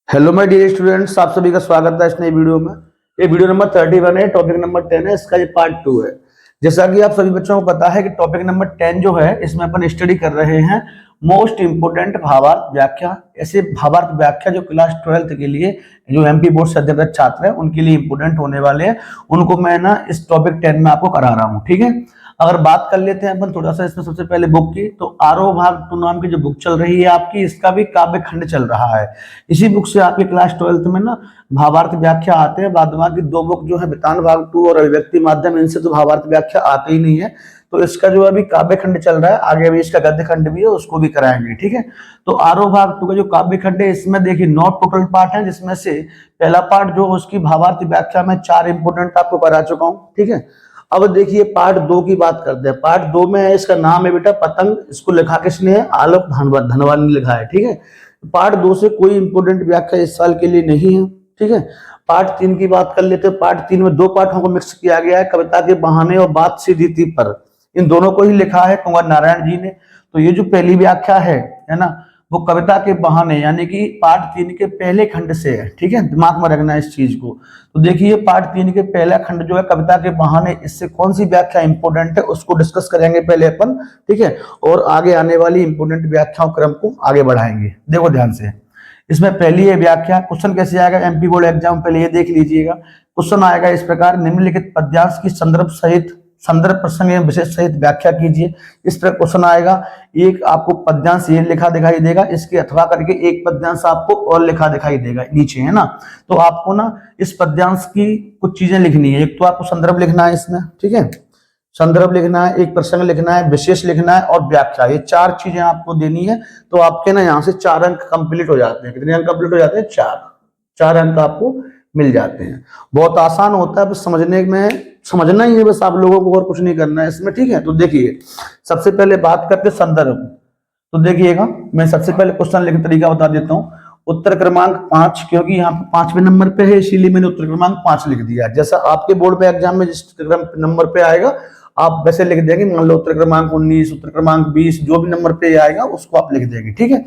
Hello my dear students, आप सभी का स्वागत है इस नई वीडियो में। ये वीडियो नंबर 31 है, टॉपिक नंबर 10 है, इसका ये पार्ट 2 है। जैसा कि आप सभी बच्चों को पता है कि टॉपिक नंबर 10 जो है इसमें अपन स्टडी कर रहे हैं मोस्ट इंपोर्टेंट भावार्थ व्याख्या। ऐसे भावार्थ व्याख्या जो क्लास 12th के लिए जो एमपी बोर्ड से अध्ययनरत छात्र हैं उनके लिए इंपोर्टेंट होने वाले हैं, उनको मैं ना इस टॉपिक 10 में आपको करा रहा हूँ। ठीक है, अगर बात कर लेते हैं अपन थोड़ा सा इसमें सबसे पहले बुक की, तो आरोह भाग 2 नाम की जो बुक चल रही है आपकी, इसका भी काव्य खंड चल रहा है। इसी बुक से आपके क्लास 12th में ना भावार्थ व्याख्या आते हैं। बाद बाकी दो बुक जो है वितान भाग 2 और अभिव्यक्ति माध्यम, इनसे तो भावार्थ व्याख्या आते ही नहीं है। तो इसका जो अभी काव्य खंड चल रहा है, आगे अभी इसका गद्य खंड भी है, उसको भी कराएंगे। ठीक है, तो आरोह भाग 2 का जो काव्य खंड है इसमें देखिए 9 टोटल पार्ट है, जिसमें से पहला पार्ट जो उसकी भावार्थ व्याख्या में 4 इंपोर्टेंट आपको करा चुका हूँ। ठीक है, अब देखिए पार्ट 2 की बात करते हैं। पार्ट 2 में है, इसका नाम है बेटा पतंग। इसको लिखा किसने है? आलोक धनवान ने लिखा है। ठीक है, पार्ट 2 से कोई इंपोर्टेंट व्याख्या इस साल के लिए नहीं है। ठीक है, पार्ट 3 की बात कर लेते हैं। पार्ट 3 में 2 पाठों को मिक्स किया गया है, कविता के बहाने और बात सीधी थी पर। इन दोनों को ही लिखा है कुंवर नारायण जी ने। तो ये जो पहली व्याख्या है ना, वो कविता के बहाने यानी कि पार्ट 3 के पहले खंड से है। ठीक है, दिमाग में रखना इस चीज को। तो देखिए पार्ट 3 के पहला खंड जो है कविता के बहाने, इससे कौन सी व्याख्या इंपोर्टेंट है उसको डिस्कस करेंगे पहले अपन। ठीक है, और आगे आने वाली इंपोर्टेंट व्याख्याओं क्रम को आगे बढ़ाएंगे। देखो ध्यान से, इसमें पहली है व्याख्या। क्वेश्चन कैसे आएगा एमपी बोर्ड एग्जाम, पहले ये देख लीजिएगा। क्वेश्चन आएगा इस प्रकार, निम्नलिखित पद्यांश की संदर्भ प्रसंग एवं विशेष सहित व्याख्या कीजिए। इस तरह क्वेश्चन आएगा। एक आपको पद्यांश ये लिखा दिखाई देगा, इसके अथवा करके एक पद्यांश आपको और लिखा दिखाई देगा नीचे, है ना। तो आपको ना इस पद्यांश की कुछ चीजें लिखनी है। एक तो आपको संदर्भ लिखना है इसमें, ठीक है, संदर्भ लिखना है, एक प्रसंग लिखना है, विशेष लिखना है और व्याख्या। ये 4 चीजें आपको देनी है। तो आपके ना यहाँ से 4 अंक कंप्लीट हो जाते हैं। कितने अंक कंप्लीट हो जाते हैं? 4 अंक आपको मिल जाते हैं। बहुत आसान होता है, बस समझने में समझना ही है बस आप लोगों को, और कुछ नहीं करना है इसमें। ठीक है, तो देखिए सबसे पहले बात करते संदर्भ। तो देखिएगा, मैं सबसे पहले क्वेश्चन लिखने तरीका बता देता हूँ। उत्तर क्रमांक 5, क्योंकि यहाँ पे 5वें नंबर पे है इसीलिए मैंने उत्तर क्रमांक 5 लिख दिया। जैसा आपके बोर्ड पे एग्जाम में जिस नंबर पे आएगा आप वैसे लिख देंगे। मान लो उत्तर क्रमांक 19, उत्तर क्रमांक 20, जो भी नंबर पे आएगा उसको आप लिख देंगे। ठीक है,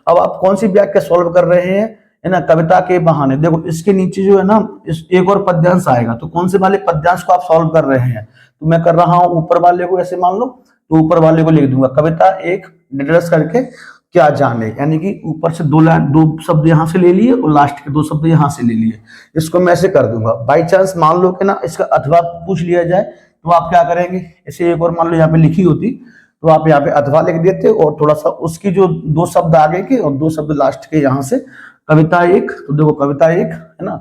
अब आप कौन सी व्याख्या सॉल्व कर रहे हैं, है ना, कविता के बहाने। देखो इसके नीचे जो है ना इस एक और पद्यांश आएगा, तो कौन से वाले पद्यांश को आप सॉल्व कर रहे हैं? तो मैं कर रहा हूं ऊपर वाले को, ऐसे मान लो, तो ऊपर वाले को लिख दूंगा कविता एक डिटेल्स करके क्या जाने, यानी कि ऊपर से 2 शब्द यहां से ले लिए और लास्ट के 2 शब्द यहां से ले लिए। इसको मैं ऐसे कर दूंगा। बाई चांस मान लो कि ना इसका अथवा पूछ लिया जाए तो आप क्या करेंगे, ऐसे एक और मान लो यहाँ पे लिखी होती तो आप यहाँ पे अथवा लिख देते और थोड़ा सा उसकी जो 2 शब्द आगे के और 2 शब्द लास्ट के यहाँ से कविता एक। तो देखो कविता एक है ना,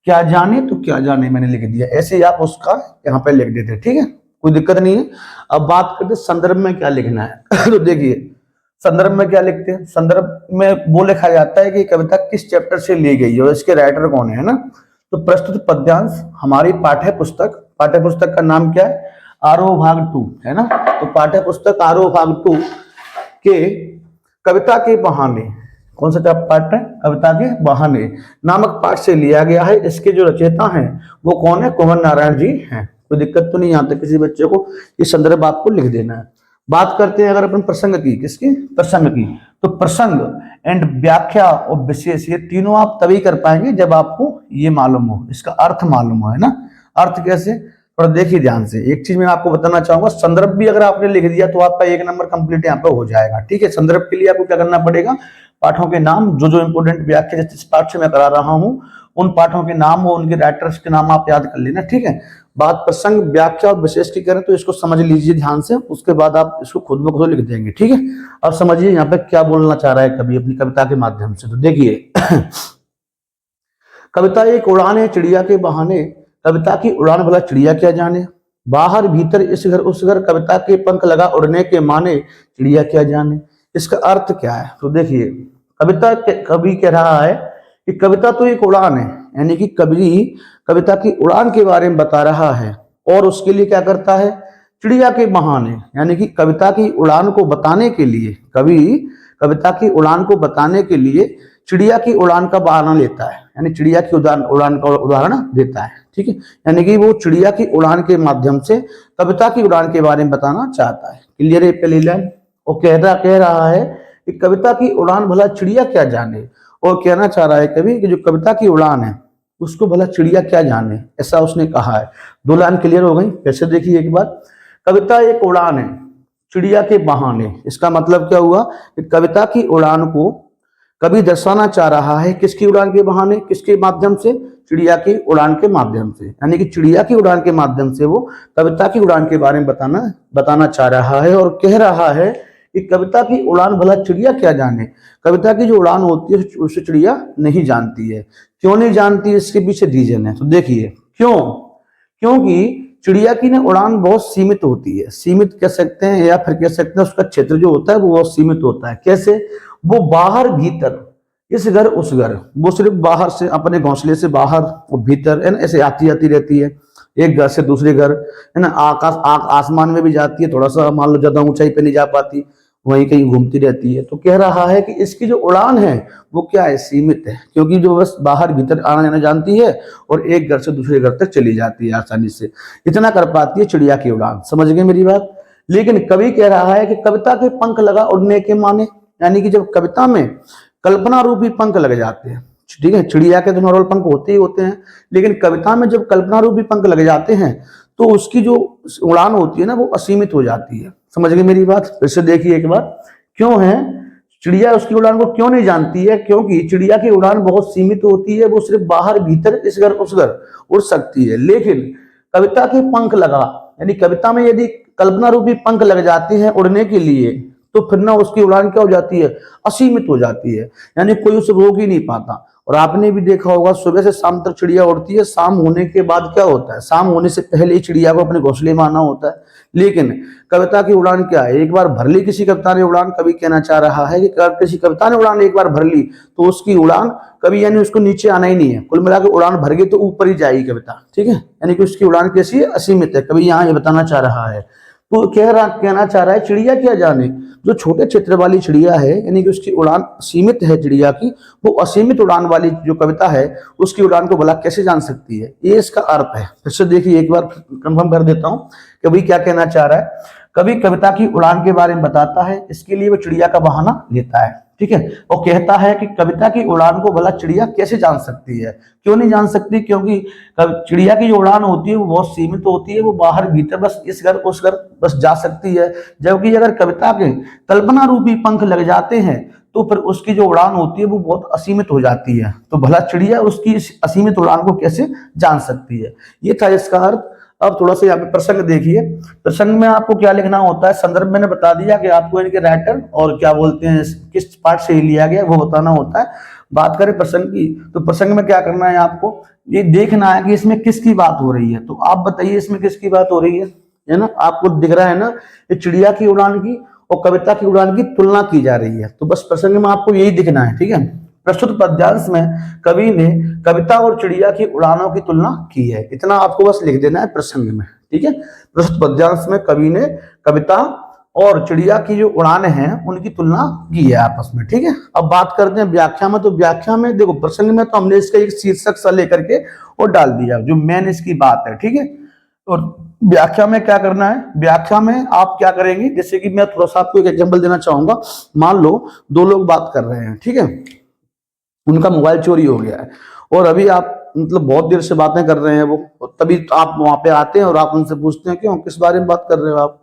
क्या जाने तो क्या जाने मैंने लिख दिया। ऐसे ही आप उसका यहाँ पे लिख देते। ठीक है, कोई दिक्कत नहीं है। अब बात करते संदर्भ में क्या लिखना है। तो देखिए संदर्भ में क्या लिखते हैं। संदर्भ में वो लिखा जाता है कि कविता किस चैप्टर से ली गई है और इसके राइटर कौन है ना। तो प्रस्तुत पद्यांश हमारी पाठ्य पुस्तक का नाम क्या है? आरोह भाग 2 है ना। तो पाठ्य पुस्तक आरोह भाग 2 के कविता के बहाने, कौन सा पाठ है? कविता के बहाने नामक पाठ से लिया गया है। इसके जो रचयिता हैं वो कौन है? कुंवर नारायण जी हैं। कोई दिक्कत तो नहीं, यहाँ तक किसी बच्चे को ये संदर्भ आपको लिख देना है। बात करते हैं अगर अपन प्रसंग की, किसकी? प्रसंग की। तो प्रसंग एंड व्याख्या और विशेष, ये तीनों आप तभी कर पाएंगे जब आपको ये मालूम हो, इसका अर्थ मालूम हो, है ना। अर्थ कैसे? थोड़ा देखिए ध्यान से। एक चीज मैं आपको बताना चाहूंगा, संदर्भ भी अगर आपने लिख दिया तो आपका 1 नंबर कंप्लीट यहाँ पे हो जाएगा। ठीक है, संदर्भ के लिए आपको क्या करना पड़ेगा? पाठों के नाम, जो इंपोर्टेंट व्याख्या जिस पाठ से मैं करा रहा हूँ उन पाठों के नाम और उनके राइटर्स के नाम आप याद कर लेना। ठीक है, बात प्रसंग व्याख्या और विशेष की करें तो इसको समझ लीजिए ध्यान से, उसके बाद आप इसको खुद ब खुद लिख देंगे। ठीक है, अब समझिए यहाँ पे क्या बोलना चाह रहा है कवि अपनी कविता के माध्यम से। तो देखिए कविता एक उड़ान है चिड़िया के बहाने, कविता की उड़ान भला चिड़िया क्या जाने, बाहर भीतर इस घर उस घर, कविता के पंख लगा उड़ने के माने, चिड़िया क्या जाने। इसका अर्थ क्या है? तो देखिए कवि कह रहा है कि कविता तो एक उड़ान है, यानी कि कवि कविता की उड़ान के बारे में बता रहा है और उसके लिए क्या करता है? चिड़िया के बहाने, यानी कि कविता की उड़ान को बताने के लिए कवि कविता की उड़ान को बताने के लिए चिड़िया की उड़ान का बहाना लेता है, यानी चिड़िया की उड़ान का उदाहरण देता है। ठीक है, यानी कि वो चिड़िया की उड़ान के माध्यम से कविता की उड़ान के बारे में बताना चाहता है। क्लियर है पहली लाइन? और कह रहा है कि कविता की उड़ान भला चिड़िया क्या जाने, और कहना चाह रहा है कवि कि जो कविता की उड़ान है उसको भला चिड़िया क्या जाने, ऐसा उसने कहा है। दो लाइन क्लियर हो गई। कैसे देखिए एक बार, कविता एक उड़ान है चिड़िया के बहाने। इसका मतलब क्या हुआ कि कविता की उड़ान को कवि दर्शाना चाह रहा है किसकी उड़ान के बहाने, किसके माध्यम से, चिड़िया की उड़ान के माध्यम से। यानी कि चिड़िया की उड़ान के माध्यम से वो कविता की उड़ान के बारे में बताना चाह रहा है और कह रहा है कि कविता की उड़ान भला चिड़िया क्या जाने। कविता की जो उड़ान होती है उसे चिड़िया नहीं जानती है। क्यों नहीं जानती, इसके पीछे रीजन है। तो देखिए क्यों, क्योंकि चिड़िया की ना उड़ान बहुत सीमित होती है। सीमित कह सकते हैं या फिर कह सकते हैं उसका क्षेत्र जो होता है वो बहुत सीमित होता है। कैसे, वो बाहर भीतर, इस घर उस घर, वो सिर्फ बाहर से अपने घोंसले से बाहर, वो भीतर है ना ऐसे आती आती रहती है, एक घर से दूसरे घर, है ना, आसमान में भी जाती है, थोड़ा सा मान लो ज्यादा ऊंचाई पे नहीं जा पाती, वहीं कहीं घूमती रहती है। तो कह रहा है कि इसकी जो उड़ान है वो क्या है, सीमित है, क्योंकि जो बस बाहर भीतर आना जाना जानती है और एक घर से दूसरे घर तक चली जाती है आसानी से, इतना कर पाती है चिड़िया की उड़ान। समझ गए मेरी बात। लेकिन कवि कह रहा है कि कविता के पंख लगा उड़ने के माने, यानी कि जब कविता में कल्पना रूपी पंख लग जाते हैं, ठीक है, चिड़िया के तो नॉर्मल पंख होते ही होते हैं, लेकिन कविता में जब कल्पना रूपी पंख लग जाते हैं तो उसकी जो उड़ान होती है ना वो असीमित हो जाती है। समझ गए मेरी बात। फिर से देखिए एक बार, क्यों है चिड़िया उसकी उड़ान को क्यों नहीं जानती है, क्योंकि चिड़िया की उड़ान बहुत सीमित होती है, वो सिर्फ बाहर भीतर, इस घर उस घर उड़ सकती है। लेकिन कविता के पंख लगा, यानी कविता में यदि कल्पना रूपी पंख लग जाते हैं उड़ने के लिए, तो फिर ना उसकी उड़ान क्या हो जाती है, असीमित हो जाती है, यानी कोई उसे रोक ही नहीं पाता। और आपने भी देखा होगा सुबह से शाम तक चिड़िया उड़ती है, शाम होने के बाद क्या होता है, शाम होने से पहले ही चिड़िया को अपने घोंसले में आना होता है। लेकिन कविता की उड़ान क्या है, एक बार भर ली किसी कविता ने उड़ान, कवि कहना चाह रहा है कि किसी कविता ने उड़ान एक बार भर ली तो उसकी उड़ान कभी, यानी उसको नीचे आना ही नहीं है, कुल मिलाकर उड़ान भर गई तो ऊपर ही जाएगी कविता, ठीक है, यानी कि उसकी उड़ान कैसी है, असीमित है। कवि यहाँ ये बताना चाह रहा है। तो कहना चाह रहा है चिड़िया क्या जाने, जो छोटे क्षेत्र वाली चिड़िया है, यानी कि उसकी उड़ान सीमित है चिड़िया की, वो असीमित उड़ान वाली जो कविता है उसकी उड़ान को भला कैसे जान सकती है, ये इसका अर्थ है। फिर से देखिए एक बार कंफर्म कर देता हूं कि भाई क्या कहना चाह रहा है। कभी कविता की उड़ान के बारे में बताता है, इसके लिए वो चिड़िया का बहाना लेता है, ठीक है, और कहता है कि कविता की उड़ान को भला चिड़िया कैसे जान सकती है। क्यों नहीं जान सकती, क्योंकि चिड़िया की जो उड़ान होती है वो बहुत सीमित होती है, वो बाहर भीतर बस इस घर उस घर बस जा सकती है। जबकि अगर कविता के कल्पना रूपी पंख लग जाते हैं तो फिर उसकी जो उड़ान होती है वो बहुत असीमित हो जाती है। तो भला चिड़िया उसकी इस असीमित उड़ान को कैसे जान सकती है, ये था इसका अर्थ। अब थोड़ा सा यहाँ पे प्रसंग देखिए। प्रसंग में आपको क्या लिखना होता है, संदर्भ मैंने बता दिया कि आपको इनके राइटर और क्या बोलते हैं किस पार्ट से लिया गया वो बताना होता है। बात करें प्रसंग की, तो प्रसंग में क्या करना है, आपको ये देखना है कि इसमें किसकी बात हो रही है। तो आप बताइए इसमें किसकी बात हो रही है ना, आपको दिख रहा है ना, ये चिड़िया की उड़ान की और कविता की उड़ान की तुलना की जा रही है। तो बस प्रसंग में आपको यही दिखना है, ठीक है। प्रस्तुत पद्यांश में कवि ने कविता और चिड़िया की उड़ानों की तुलना की है, इतना आपको बस लिख देना है प्रसंग में, ठीक है। प्रस्तुत पद्यांश में कवि ने कविता और चिड़िया की जो उड़ानें हैं उनकी तुलना की है आपस में, ठीक है। अब बात करते हैं व्याख्या में। तो व्याख्या में देखो, प्रसंग में तो हमने इसका एक शीर्षक सा लेकर के और डाल दिया जो मेन इसकी बात है, ठीक है। और व्याख्या में क्या करना है, व्याख्या में आप क्या करेंगे, जैसे कि मैं थोड़ा सा आपको एक एग्जांपल देना चाहूंगा। मान लो दो लोग बात कर रहे हैं, ठीक है, उनका मोबाइल चोरी हो गया है और अभी आप मतलब बहुत देर से बातें कर रहे हैं वो, तभी तो आप वहां पे आते हैं और आप उनसे पूछते हैं क्यों, किस बारे में बात कर रहे हो आप,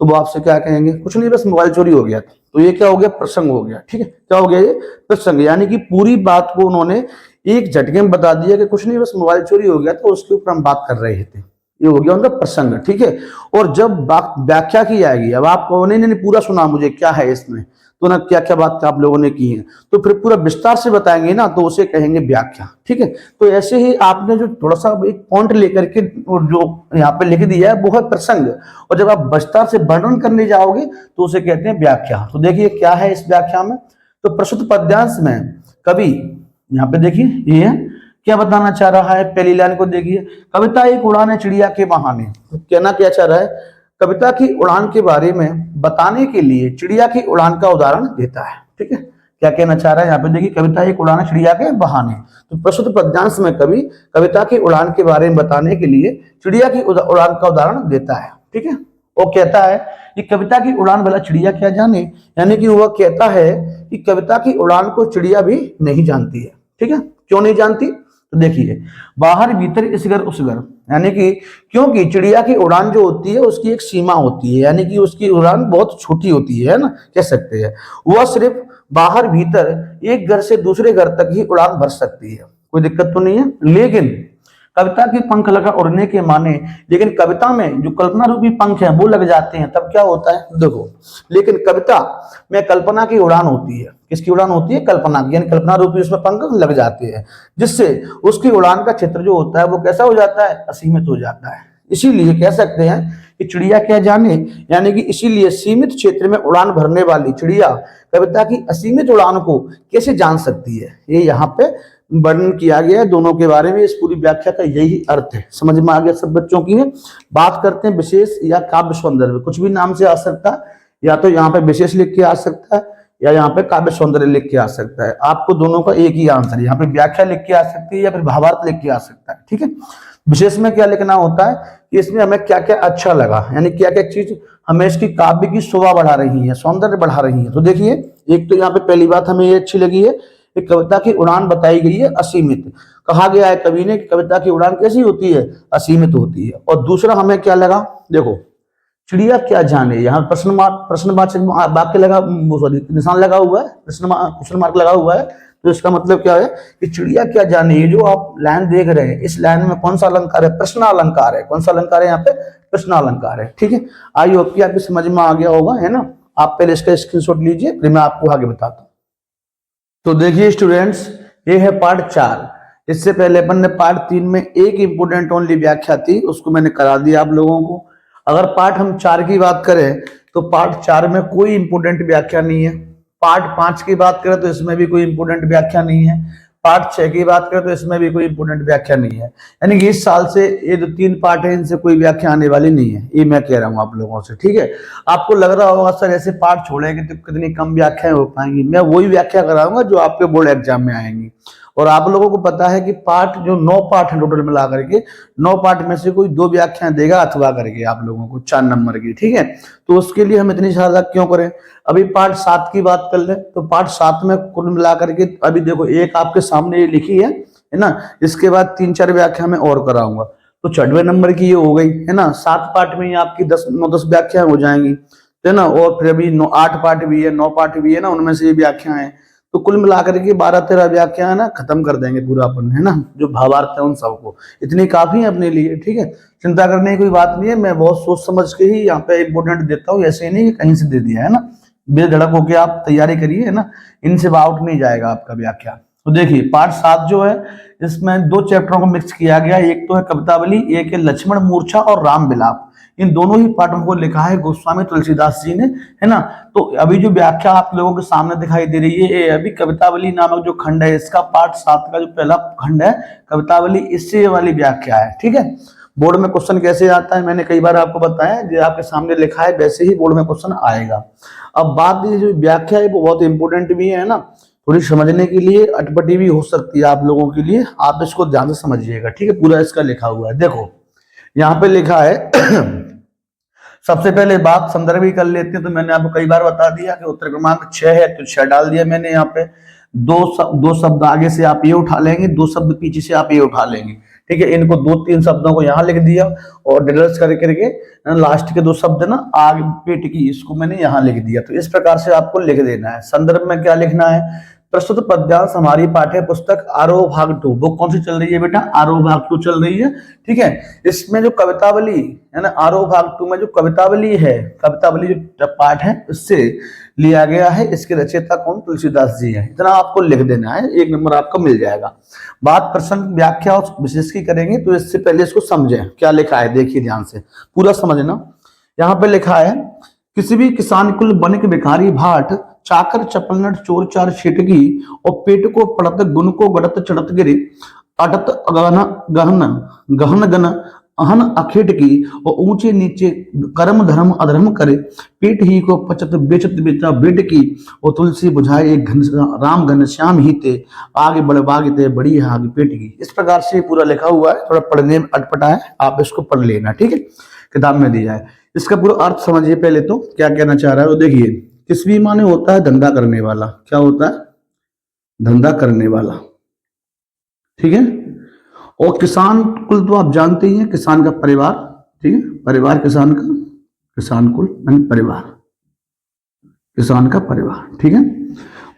तो वो आपसे क्या कहेंगे, कुछ नहीं, बस मोबाइल चोरी हो गया था। तो ये क्या हो गया, प्रसंग हो गया, ठीक है। क्या हो गया, ये प्रसंग, यानी कि पूरी बात को उन्होंने एक झटके में बता दिया कि कुछ नहीं, बस मोबाइल चोरी हो गया था, उसके ऊपर हम बात कर रहे थे। ये हो गया उनका प्रसंग, ठीक है। और जब व्याख्या की जाएगी, अब आप कहो नहीं पूरा सुना मुझे क्या है इसमें, तो ना क्या क्या बात आप लोगों ने की है, तो फिर पूरा विस्तार से बताएंगे ना, तो उसे कहेंगे व्याख्या, ठीक है। तो ऐसे ही आपने जो थोड़ा सा एक पॉइंट लेकर के जो यहाँ पे लिख दिया है वो है प्रसंग, और जब आप विस्तार से वर्णन करने जाओगे तो उसे कहते हैं व्याख्या। तो देखिए क्या है इस व्याख्या में, तो प्रस्तुत पद्यांश में कवि, यहाँ पे देखिए ये क्या बताना चाह रहा है, पहली लाइन को देखिए, कविता एक उड़ान है चिड़िया के बहाने। तो कहना क्या चाह रहा है, कविता की उड़ान के बारे में बताने के लिए चिड़िया की उड़ान का उदाहरण देता है, ठीक है। क्या कहना चाह रहा है यहाँ पे देखिए, कविता एक उड़ान है चिड़िया के बहाने। तो प्रस्तुत पद्यांश में कवि कविता की उड़ान के बारे में बताने के लिए चिड़िया की उड़ान का उदाहरण देता है, ठीक है। वो कहता है कि कविता की उड़ान भला चिड़िया क्या जाने, यानी कि वह कहता है कि कविता की उड़ान को चिड़िया भी नहीं जानती है। ठीक है, क्यों नहीं जानती? तो देखिए, बाहर भीतर इस घर उस घर, यानी कि क्योंकि चिड़िया की उड़ान जो होती है उसकी एक सीमा होती है, यानी कि उसकी उड़ान बहुत छोटी होती है ना, कह सकते हैं। वह सिर्फ बाहर भीतर एक घर से दूसरे घर तक ही उड़ान भर सकती है, कोई दिक्कत तो नहीं है। लेकिन कविता के पंख लगा उड़ने के माने, लेकिन कविता में जो कल्पना रूपी पंख है वो लग जाते हैं, तब क्या होता है देखो। लेकिन कविता में कल्पना की उड़ान होती है, किसकी उड़ान होती है? कल्पना की, यानी कल्पना रूपी उसमें पंख लग जाते हैं, जिससे उसकी उड़ान का क्षेत्र जो होता है वो कैसा हो जाता है? असीमित हो जाता है। इसीलिए कह सकते हैं कि चिड़िया क्या जाने, यानी कि इसीलिए सीमित क्षेत्र में उड़ान भरने वाली चिड़िया कविता की असीमित उड़ान को कैसे जान सकती है, ये यहाँ पे वर्णन किया गया है दोनों के बारे में। इस पूरी व्याख्या का यही अर्थ है। समझ में आ गया सब बच्चों की? बात करते हैं विशेष या काव्य सौंदर्य, कुछ भी नाम से आ सकता है, या तो यहाँ पे विशेष लिख के आ सकता है या यहाँ पे काव्य सौंदर्य लिख के आ सकता है। आपको दोनों का एक ही आंसर, यहाँ पे व्याख्या लिख के आ सकती है या फिर भावार्थ लिख के आ सकता है। ठीक है, विशेष में क्या लिखना होता है कि इसमें हमें क्या क्या अच्छा लगा, यानी क्या क्या चीज हमें इसकी काव्य की शोभा बढ़ा रही है, सौंदर्य बढ़ा रही है। तो देखिए, एक तो यहाँ पे पहली बात हमें ये अच्छी लगी है कि कविता की उड़ान बताई गई है असीमित। कहा गया है कवि ने कि कविता की उड़ान कैसी होती है? असीमित होती है। और दूसरा हमें क्या लगा, देखो, चिड़िया क्या जाने, यहाँ प्रश्नवाचक वाक्य लगा, सॉरी निशान लगा हुआ है, क्वेश्चन मार्क लगा हुआ है। तो इसका मतलब क्या है कि चिड़िया क्या जाने, ये जो आप लाइन देख रहे हैं, इस लाइन में कौन सा अलंकार है? प्रश्नालंकार है। कौन सा अलंकार है यहाँ पे? प्रश्नालंकार है। ठीक है, आई होप कि आपकी समझ में आ गया होगा, है ना। आप पहले इसका स्क्रीनशॉट लीजिए, फिर मैं आपको आगे बताता हूँ। तो देखिए स्टूडेंट्स, ये है पार्ट 4। इससे पहले अपन ने पार्ट 3 में एक इंपोर्टेंट ओनली व्याख्या थी, उसको मैंने करा दिया आप लोगों को। अगर पार्ट हम 4 की बात करें तो पार्ट 4 में कोई इंपोर्टेंट व्याख्या नहीं है। पार्ट 5 की बात करें तो इसमें भी कोई इंपोर्टेंट व्याख्या नहीं है। पार्ट 6 की बात करें तो इसमें भी कोई इंपोर्टेंट व्याख्या नहीं है। यानी कि इस साल से ये जो 3 पार्ट है, इनसे कोई व्याख्या आने वाली नहीं है, ये मैं कह रहा हूँ आप लोगों से। ठीक है, आपको लग रहा होगा सर ऐसे पार्ट छोड़ेंगे तो कितनी कम व्याख्याएं हो पाएंगी। मैं वही व्याख्या कराऊंगा जो आपके बोर्ड एग्जाम में आएंगी। और आप लोगों को पता है कि पार्ट जो 9 पार्ट है टोटल मिला करके, 9 पार्ट में से कोई 2 व्याख्याएं देगा अथवा करके आप लोगों को 4 नंबर की। ठीक है, तो उसके लिए हम इतनी ज्यादा क्यों करें। अभी पार्ट 7 की बात कर ले तो पार्ट 7 में कुल मिला करके अभी देखो, एक आपके सामने ये लिखी है ना, इसके बाद 3-4 व्याख्या मैं और कराऊंगा, तो 6वें नंबर की ये हो गई, है ना। 7 पार्ट में ही आपकी 9-10 व्याख्याएं हो जाएंगी, है ना। और फिर अभी 8 पार्ट भी है, 9 पार्ट भी है ना, उनमें से ये व्याख्याएं हैं। तो कुल मिलाकर के 12-13 व्याख्या है ना, खत्म कर देंगे पूरा अपन, है ना। जो भावार्थ है उन सबको, इतनी काफी है अपने लिए। ठीक है, चिंता करने की कोई बात नहीं है। मैं बहुत सोच समझ के ही यहाँ पे इंपोर्टेंट देता हूँ, ऐसे ही नहीं कहीं से दे दिया, है ना। बेधड़क होके आप तैयारी करिए, है ना, इनसे आउट नहीं जाएगा आपका व्याख्या। तो देखिए पार्ट 7 जो है, इसमें 2 चैप्टरों को मिक्स किया गया। एक तो है कवितावली, एक है लक्ष्मण मूर्छा और राम विलाप। इन दोनों ही पाठों को लिखा है गोस्वामी तुलसीदास जी ने, है ना। तो अभी जो व्याख्या आप लोगों के सामने दिखाई दे रही है, ये अभी कवितावली नामक जो खंड है, इसका पार्ट 7 का जो पहला खंड है कवितावली, इससे ये वाली व्याख्या है। ठीक है, बोर्ड में क्वेश्चन कैसे आता है मैंने कई बार आपको बताया, जो आपके सामने लिखा है वैसे ही बोर्ड में क्वेश्चन आएगा। अब बात ये जो व्याख्या है वो बहुत इंपोर्टेंट भी है ना, थोड़ी समझने के लिए अटपटी भी हो सकती है आप लोगों के लिए, आप इसको ध्यान से समझिएगा। ठीक है, पूरा इसका लिखा हुआ है, देखो यहाँ पे लिखा है। सबसे पहले बात संदर्भ ही कर लेते हैं। तो मैंने आपको कई बार बता दिया कि उत्तर क्रमांक 6 है, तो 6 डाल दिया मैंने। यहाँ पे दो शब्द आगे से आप ये उठा लेंगे, 2 शब्द पीछे से आप ये उठा लेंगे। ठीक है, इनको 2-3 शब्दों को यहाँ लिख दिया और डिटेल्स करके लास्ट के 2 शब्द ना आग पेट की, इसको मैंने यहाँ लिख दिया। तो इस प्रकार से आपको लिख देना है। संदर्भ में क्या लिखना है, प्रस्तुत पद्यांश हमारी पाठ्य पुस्तक आरोह भाग 2, वो कौन सी चल रही है बेटा? आरोह भाग 2 चल रही है। ठीक है, इसमें जो कवितावली है ना, आरोह भाग 2 में जो कवितावली है, कवितावली जो पाठ है उससे लिया गया है। इसके रचयिता कौन? तुलसीदास जी है। इतना आपको लिख देना है, 1 नंबर आपका मिल जाएगा। बात प्रसंग व्याख्या और विशेष की करेंगे, तो इससे पहले इसको समझें क्या लिखा है, देखिए ध्यान से पूरा समझना। यहाँ पे लिखा है, किसी भी किसान कुल बनिक भिखारी भाट, चाकर चपलनट चोर चार छिटकी, और पेट को पड़त गुण को गड़त चढ़त गिरे, अटत गहन गहन गहन गन अहन अखेट की, और ऊंचे नीचे कर्म धर्म अधर्म करे, पेट ही को पचत बेचत बेचा बेट की, और तुलसी बुझाए एक घन राम घनश्याम ही ते, आगे बढ़ बाग ते बड़ी है आगे पेट की। इस प्रकार से पूरा लिखा हुआ है, थोड़ा पढ़ने में अटपटा है, आप इसको पढ़ लेना। ठीक है, किताब में दिया है। इसका पूरा अर्थ समझिए पहले तो क्या कहना चाह रहा है। वो देखिए, किसवी माने होता है धंधा करने वाला। क्या होता है? धंधा करने वाला, ठीक है। और किसान कुल तो आप जानते ही हैं, किसान का परिवार, ठीक है, परिवार किसान का, किसान कुल यानी परिवार, किसान का परिवार, ठीक है।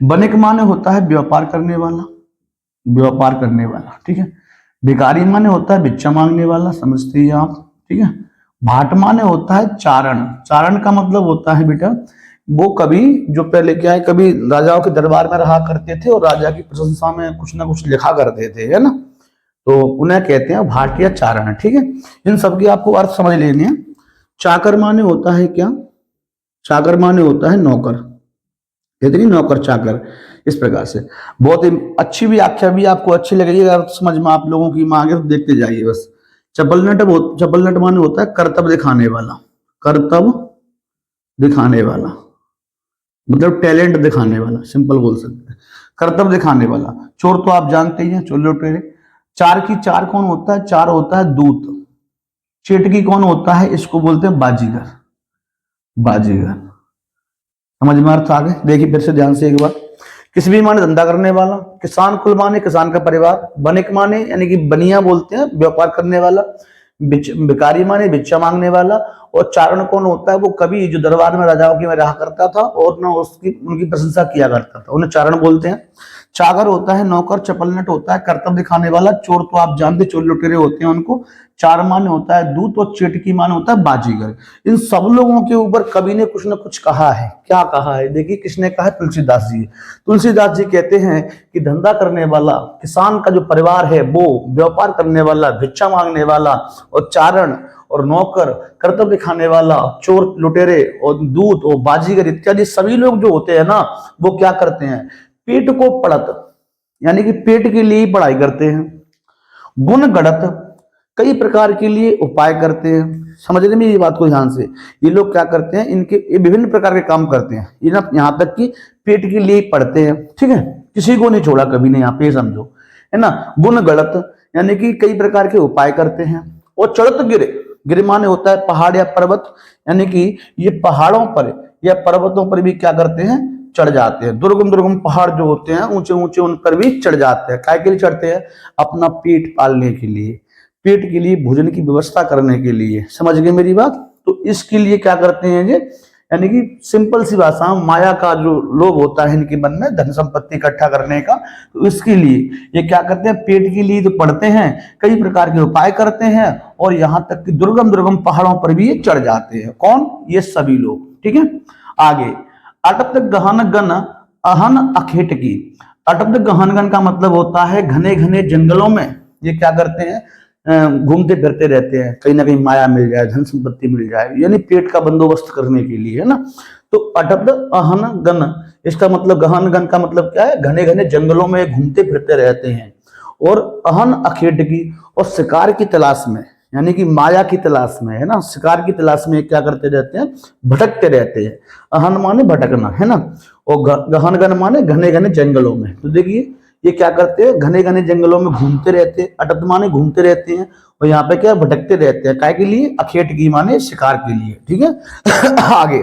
वणिक माने होता है व्यापार करने वाला, व्यापार करने वाला, ठीक है। भिखारी माने होता है भिक्षा मांगने वाला, समझते ही आप, ठीक है। भाट माने होता है चारण। चारण का मतलब होता है बेटा, वो कभी जो पहले क्या है, कभी राजाओं के दरबार में रहा करते थे और राजा की प्रशंसा में कुछ ना कुछ लिखा करते थे, है ना, तो उन्हें कहते हैं भाट या चारण, ठीक है। इन सब की आपको अर्थ समझ लेने हैं। चाकर माने होता है क्या? चाकर माने होता है नौकर, कहते नहीं नौकर चाकर, इस प्रकार से। बहुत ही अच्छी भी व्याख्या भी आपको अच्छी लगेगी अगर समझ में आप लोगों की मांगे तो देखते जाइए बस। चपलनट, चपलनट माने होता है कर्तव्य दिखाने वाला, कर्तव्य दिखाने वाला मतलब टैलेंट दिखाने वाला, सिंपल बोल सकते हैं, कर्तव्य दिखाने वाला। चोर तो आप जानते ही हैं, चोर लुटेरे। चार की चार कौन होता है? चार होता है दूत। चेटकी कौन होता है? इसको बोलते हैं बाजीगर, बाजीगर। समझ में अर्थ आ गए? देखिए फिर से ध्यान से एक बार। किसवी माने धंधा करने वाला, किसान कुल माने किसान का परिवार, वणिक माने यानी कि बनिया बोलते हैं व्यापार करने वाला, भिखारी माने भिक्षा मांगने वाला, और चारण कौन होता है? वो कभी जो दरबार में राजाओं की में रहा करता था और ना उसकी उनकी प्रशंसा किया करता था, उन्हें चारण बोलते हैं। चाकर होता है नौकर, चपलनट होता है कर्तव्य दिखाने वाला, चोर तो आप जानते चोर लुटेरे होते हैं उनको, चार माने होता है दूत, और चेटकी माने होता है बाजीगर। इन सब लोगों के ऊपर कवि ने कुछ ना कुछ कहा है। क्या कहा है? देखिए किसने कहा है? तुलसीदास जी। तुलसीदास जी कहते हैं कि धंधा करने वाला, किसान का जो परिवार है वो, व्यापार करने वाला, भिक्षा मांगने वाला, और चारण और नौकर, कर्तव्य दिखाने वाला, चोर लुटेरे और दूत और बाजीगर इत्यादि सभी लोग जो होते हैं ना, वो क्या करते हैं? पेट को पढ़त यानी कि पेट के लिए ही पढ़ाई करते हैं। गुण गढ़त कई प्रकार के लिए उपाय करते हैं। समझने में ये बात को ध्यान से, ये लोग क्या करते हैं? इनके ये विभिन्न प्रकार के काम करते हैं, ये ना यहाँ तक कि पेट के लिए ही पढ़ते हैं, ठीक है। किसी को नहीं छोड़ा कभी ने, यहाँ पे समझो, है ना। गुण गढ़त यानी कि कई प्रकार के उपाय करते हैं। और चढ़त गिरे, गिर माने होता है पहाड़ या पर्वत, यानी कि ये पहाड़ों पर या पर्वतों पर भी क्या करते हैं? चढ़ जाते हैं। दुर्गम दुर्गम पहाड़ जो होते हैं ऊंचे ऊंचे, उन पर भी चढ़ जाते हैं। काय के लिए चढ़ते हैं? अपना पेट पालने के लिए, पेट के लिए, भोजन की व्यवस्था करने के लिए। समझ गए मेरी बात? तो इसके लिए क्या करते हैं ये, यानी कि सिंपल सी भाषा, माया का जो लोभ होता है इनके मन में धन संपत्ति इकट्ठा करने का, तो इसके लिए ये क्या करते हैं? पेट के लिए तो पढ़ते हैं, कई प्रकार के उपाय करते हैं, और यहाँ तक कि दुर्गम दुर्गम पहाड़ों पर भी ये चढ़ जाते हैं। कौन? ये सभी लोग, ठीक है। आगे, अटत गहन गन अहन अखेट की। अटत गहन गन का मतलब होता है घने घने जंगलों में ये क्या करते हैं? घूमते फिरते रहते हैं, कहीं ना कहीं माया मिल जाए, धन संपत्ति मिल जाए, यानी पेट का बंदोबस्त करने के लिए, है ना। तो अटत अहन गन, इसका मतलब गहन गन का मतलब क्या है? घने घने जंगलों में घूमते फिरते रहते हैं। और अहन अखेट की, और शिकार की तलाश में, यानी कि माया की तलाश में, है ना, शिकार की तलाश में क्या करते रहते हैं? भटकते रहते हैं। अहन माने भटकना, है ना, और गहन गन माने घने घने जंगलों में। तो देखिए ये क्या करते हैं? घने घने जंगलों में घूमते रहते हैं, अटत माने घूमते रहते हैं, और यहाँ पे क्या भटकते रहते हैं, काय के लिए? अखेट की माने शिकार के लिए, ठीक है। आगे,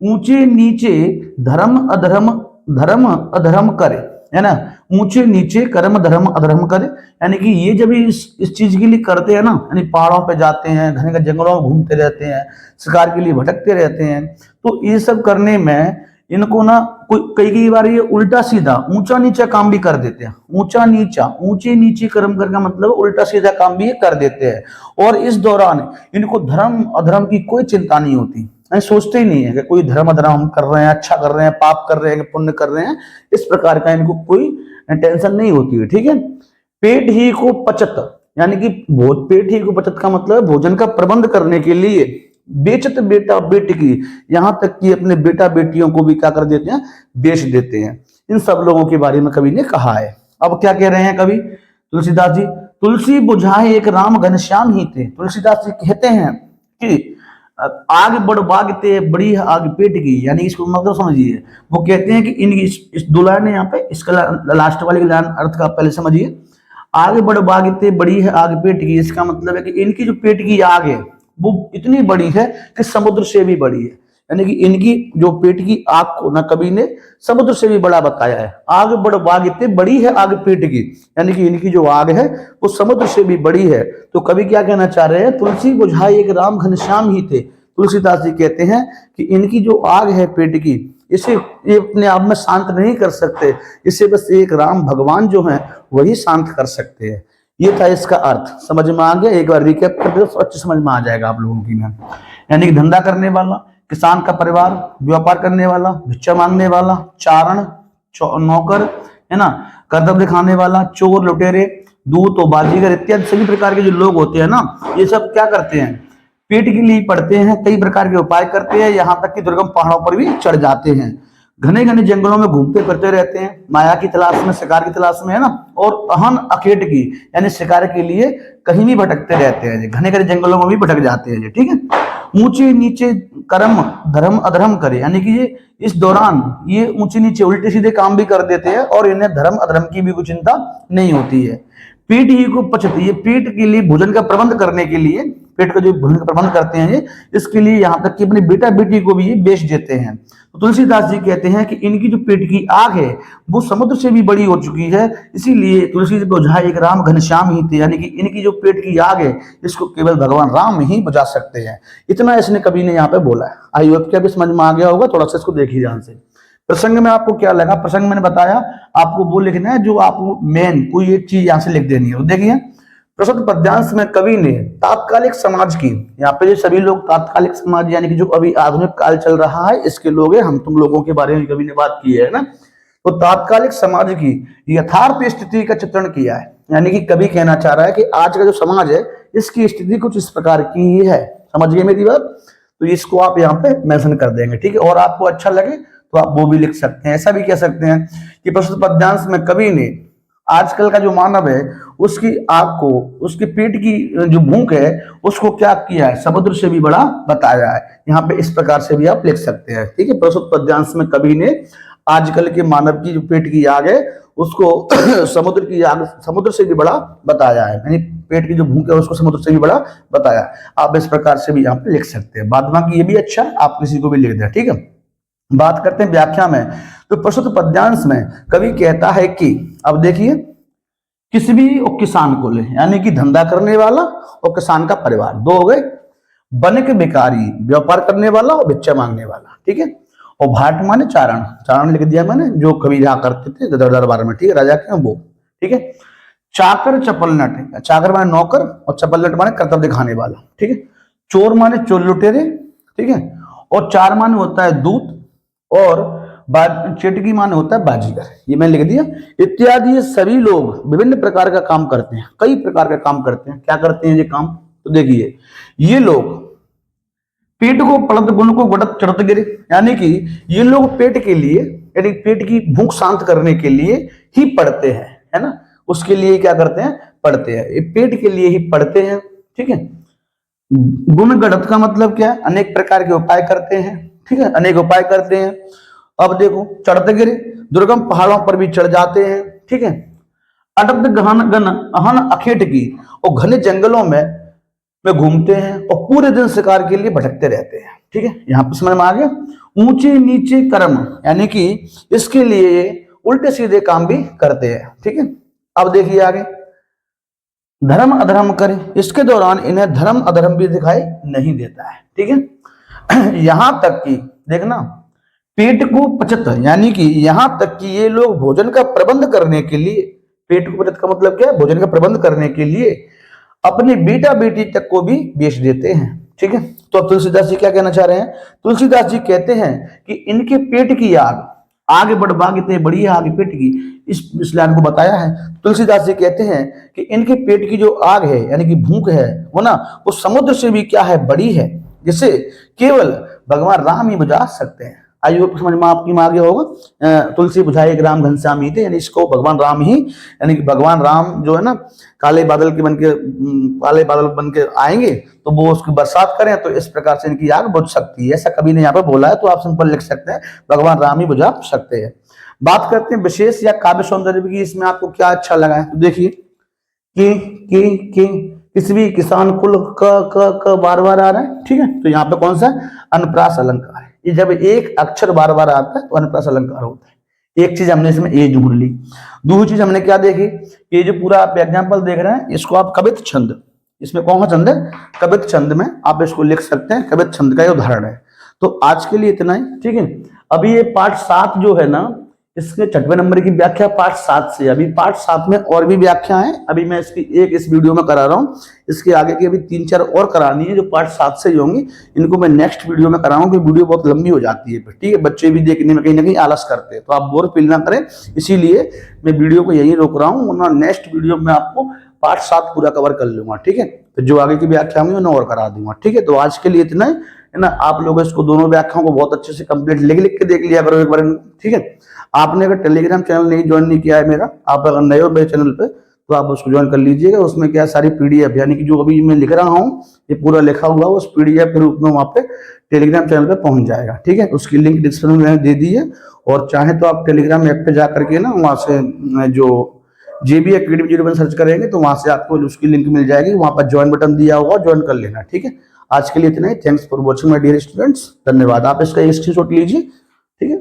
ऊंचे नीचे धर्म अधर्म, धर्म अधर्म करे, है ना, ऊंचे नीचे कर्म धर्म अधर्म करे, यानी कि ये जब इस चीज के लिए करते हैं ना, यानी पहाड़ों पे जाते हैं, घने घने जंगलों में घूमते रहते हैं, शिकार के लिए भटकते रहते हैं, तो ये सब करने में इनको ना कई कई बार ये उल्टा सीधा ऊंचा नीचा काम भी कर देते हैं। ऊंचा नीचा, ऊंचे नीचे कर्म करने का मतलब उल्टा सीधा काम भी ये कर देते हैं। और इस दौरान इनको धर्म अधर्म की कोई चिंता नहीं होती, सोचते ही नहीं है कि कोई धर्म अधर्म हम कर रहे हैं, अच्छा कर रहे हैं, पाप कर रहे हैं, पुण्य कर रहे हैं, इस प्रकार का इनको कोई टेंशन नहीं होती है, ठीक है। पेट ही को पचत, यानी कि पेट ही को पचत का मतलब भोजन का प्रबंध करने के लिए बेचत बेटा बेटी की, यहां तक कि अपने बेटा बेटियों को भी क्या कर देते हैं? बेच देते हैं। इन सब लोगों के बारे में कवि ने कहा है। अब क्या कह रहे हैं कवि तुलसीदास जी? तुलसी बुझाए एक राम घनश्याम ही थे। तुलसीदास जी कहते हैं कि आग बढ़वागते बड़ी आग पेट की, यानी इसको मतलब समझिए, वो कहते हैं कि इनकी इस दो लाइन है यहाँ पे, इसका लास्ट वाली लाइन अर्थ का पहले समझिए। आग बढ़वागते बड़ी है आग पेट की, इसका मतलब है कि इनकी जो पेट की आग है वो इतनी बड़ी है कि समुद्र से भी बड़ी है। यानी कि इनकी जो पेट की आग को ना कवि ने समुद्र से भी बड़ा बताया है। आग आग इतनी बड़ी है आग पेट की, यानी कि इनकी जो आग है वो समुद्र से भी बड़ी है। तो कवि क्या कहना चाह रहे हैं, तुलसी बुझाए एक राम घनश्याम ही थे। तुलसीदास जी कहते हैं कि इनकी जो आग है पेट की, इसे ये अपने आप में शांत नहीं कर सकते, इसे बस एक राम भगवान जो है वही शांत कर सकते हैं। ये था इसका अर्थ, समझ में आ गया? एक बार रिकैप कर दो तो अच्छे समझ में आ जाएगा आप लोगों की में। यानी कि धंधा करने वाला, किसान का परिवार, व्यापार करने वाला, भिक्षा मांगने वाला, चारण, नौकर, है ना, कर्तव्य दिखाने वाला, चोर, लुटेरे, दूत और बाजीगर इत्यादि सभी प्रकार के जो लोग होते हैं ना, ये सब क्या करते हैं, पेट के लिए पढ़ते हैं, कई प्रकार के उपाय करते हैं, यहाँ तक कि दुर्गम पहाड़ों पर भी चढ़ जाते हैं, घने घने जंगलों में घूमते फिरते रहते हैं, माया की तलाश में, शिकार की तलाश में, है ना, और अहन अखेट की यानी शिकार के लिए कहीं भी भटकते रहते हैं, घने घने जंगलों में भी भटक जाते हैं, ठीक है। ऊंचे नीचे कर्म धर्म अधर्म करे, यानी कि ये इस दौरान ये ऊंचे नीचे उल्टे सीधे काम भी कर देते हैं और इन्हें धर्म अधर्म की भी कोई चिंता नहीं होती है। पेट ही को पचती है, पेट के लिए भोजन का प्रबंध करने के लिए, पेट का जो भोजन का प्रबंध करते हैं ये, इसके लिए यहाँ तक कि अपनी बेटा बेटी को भी ये बेच देते हैं। तो तुलसीदास जी कहते हैं कि इनकी जो पेट की आग है वो समुद्र से भी बड़ी हो चुकी है, इसीलिए तुलसी बुझाए एक राम घनश्याम ही थे, यानी कि इनकी जो पेट की आग है इसको केवल भगवान राम ही बुझा सकते हैं। इतना इसने कवि ने यहाँ पे बोला है। आई होप क्या भी समझ में आ गया होगा, थोड़ा सा इसको देखिए ध्यान से। प्रसंग में आपको क्या लगा, प्रसंग मैंने बताया आपको वो लिखना है जो आपको मेन कोई एक चीज यहां से लिख देनी है। तो देखिए प्रस्तुत पद्यांश में कवि ने तात्कालिक समाज की, यहाँ पे जो सभी लोग तात्कालिक समाज यानी कि जो अभी आधुनिक काल चल रहा है इसके लोग हैं, हम तुम लोगों के बारे में कवि ने बात की है ना, तो तात्कालिक समाज की यथार्थ स्थिति का चित्रण किया है। यानी कि कवि कहना चाह रहा है कि आज का जो समाज है इसकी स्थिति कुछ इस प्रकार की ही है। समझ गए मेरी बात? तो इसको आप यहाँ पे मेंशन कर देंगे, ठीक है। और आपको अच्छा लगे तो आप वो भी लिख सकते हैं। ऐसा भी कह सकते हैं कि प्रस्तुत पद्यांश में कवि ने आजकल का जो मानव है उसकी आग को, उसके पेट की जो भूख है उसको क्या किया है, समुद्र से भी बड़ा बताया है। यहाँ पे इस प्रकार से भी आप लिख सकते हैं, ठीक है। प्रस्तुत पद्यांश में कवि ने आजकल के मानव की जो पेट की आग है उसको समुद्र की आग, समुद्र से भी बड़ा बताया है, यानी पेट की जो भूख है उसको समुद्र से भी बड़ा बताया। आप इस प्रकार से भी यहाँ पे लिख सकते हैं। बाद बाकी ये भी अच्छा आप किसी को भी लिख दें, ठीक है। बात करते हैं व्याख्या में। तो प्रस्तुत पद्यांश में कवि कहता है कि, अब देखिए, किसी भी और किसान को ले, यानी कि धंधा करने वाला और किसान का परिवार, दो हो गए। बनिक भिखारी, व्यापार करने वाला और भिक्षा मांगने वाला, ठीक है। और भाट माने चारण, चारण लिख दिया मैंने, जो कवि रहा करते थे दरबार में, ठीक है, राजा के वो, ठीक है। चाकर चपलनट, चाकर माने नौकर और चपलनट माने कर्तव्य दिखाने वाला, ठीक है। चोर माने चोर लुटेरे, ठीक है। और चार माने होता है दूत, और चेटकी माने होता है बाजीगर, ये मैंने लिख दिया। इत्यादि ये सभी लोग विभिन्न प्रकार का काम करते हैं, कई प्रकार का काम करते हैं। क्या करते हैं ये काम? तो देखिए, ये लोग पेट को पड़त गुण को गड़त चढ़त गिरे, यानी कि ये लोग पेट के लिए, यानी पेट की भूख शांत करने के लिए ही पढ़ते हैं, है ना, उसके लिए क्या करते हैं, पढ़ते हैं, ये पेट के लिए ही पढ़ते हैं, ठीक है। गुण गढ़त का मतलब क्या है, अनेक प्रकार के उपाय करते हैं, ठीक है, अनेक उपाय करते हैं। अब देखो, चढ़ते गिरे, दुर्गम पहाड़ों पर भी चढ़ जाते हैं, ठीक है। अटत गहन गन अहन अखेट की, और घने जंगलों में घूमते हैं और पूरे दिन शिकार के लिए भटकते रहते हैं, ठीक है। यहाँ पर समझ में आ गया। ऊंचे नीचे कर्म, यानी कि इसके लिए उल्टे सीधे काम भी करते हैं, ठीक है। अब देखिए आगे, धर्म अधर्म करे, इसके दौरान इन्हें धर्म अधर्म भी दिखाई नहीं देता है, ठीक है। यहां तक कि देखना, पेट को पचत, यानी कि यहां तक कि ये लोग भोजन का प्रबंध करने के लिए, पेट को पचत का मतलब क्या है, भोजन का प्रबंध करने के लिए अपने बेटा बेटी तक को भी बेच देते हैं, ठीक है। तो अब तुलसीदास जी क्या कहना चाह रहे हैं? तुलसीदास जी कहते हैं कि इनके पेट की आग, आगे बढ़ बाग इतनी बड़ी है आगे पेट की, इस लाइन को बताया है। तुलसीदास जी कहते हैं कि इनके पेट की जो आग है, यानी कि भूख है वो ना, वो समुद्र से भी क्या है, बड़ी है, जिसे केवल भगवान राम ही बुझा सकते हैं। आई होप समझ में आपकी में आ गया होगा। तुलसी बुझाए एक राम घनश्याम ही थे, यानी इसको भगवान राम ही, यानी कि भगवान राम जो है ना, काले बादल बन के आएंगे तो वो उसकी बरसात करें, तो इस प्रकार से इनकी आग बुझ सकती है। ऐसा कभी ने यहाँ पे बोला है, तो आप सिंपल लिख सकते हैं भगवान राम ही बुझा सकते हैं। बात करते हैं विशेष या काव्य सौंदर्य की, इसमें आपको क्या अच्छा लगा है? तो देखिए कि किसी भी किसान कुल क बार बार आ रहा है, ठीक है। तो यहाँ पे कौन सा अनुप्रास अलंकार है, ये जब एक अक्षर बार बार आता है तो अनुप्रास अलंकार होता है। एक चीज हमने इसमें ये जोड़ ली। दूसरी चीज हमने क्या देखी, ये जो पूरा आप एग्जाम्पल देख रहे हैं इसको आप कवित छंद, इसमें कौन सा छंद है, कवित छंद में आप इसको लिख सकते हैं, कवित छंद का ये उदाहरण है। तो आज के लिए इतना ही, ठीक है। अभी ये पार्ट 7 जो है ना, इसके 6वें नंबर की व्याख्या पार्ट 7 से, अभी पार्ट 7 में और भी व्याख्या है, अभी मैं इसकी एक इस वीडियो में करा रहा हूँ, इसके आगे की अभी 3-4 और करानी है जो पार्ट 7 से ही होंगी, इनको मैं नेक्स्ट वीडियो में कराऊंगा क्योंकि वीडियो बहुत लंबी हो जाती है, ठीक है। बच्चे भी देखने में कहीं ना कहीं आलस करते हैं, तो आप बोर फील ना करें, इसीलिए मैं वीडियो को यही रोक रहा हूँ, वरना नेक्स्ट वीडियो में आपको पार्ट 7 पूरा कवर कर लूंगा, ठीक है। तो जो आगे की व्याख्या होंगी मैं और करा दूंगा, ठीक है। तो आज के लिए इतना ही है ना। आप लोग इसको दोनों व्याख्याओं को बहुत अच्छे से कंप्लीट लिख लिख के देख लिया करो एक बार, ठीक है। आपने अगर टेलीग्राम चैनल नहीं ज्वाइन नहीं किया है मेरा, आप अगर नए हो मेरे चैनल पे तो आप उसको ज्वाइन कर लीजिएगा। उसमें क्या सारी पीडीएफ, यानी कि जो अभी मैं लिख रहा हूँ ये पूरा लिखा हुआ उस पीडीएफ के रूप में वहां पे टेलीग्राम चैनल पे पहुंच जाएगा, ठीक है। उसकी लिंक डिस्क्रिप्शन में मैंने दे दी है, और चाहे तो आप टेलीग्राम ऐप पे जा करके ना वहां से जो JB Academy 01 सर्च करेंगे तो वहां से आपको उसकी लिंक मिल जाएगी, वहां पर ज्वाइन बटन दिया होगा, ज्वाइन कर लेना, ठीक है। आज के लिए इतना ही। Thanks for watching my dear students, धन्यवाद। आप इसका स्क्रीनशॉट लीजिए, ठीक है।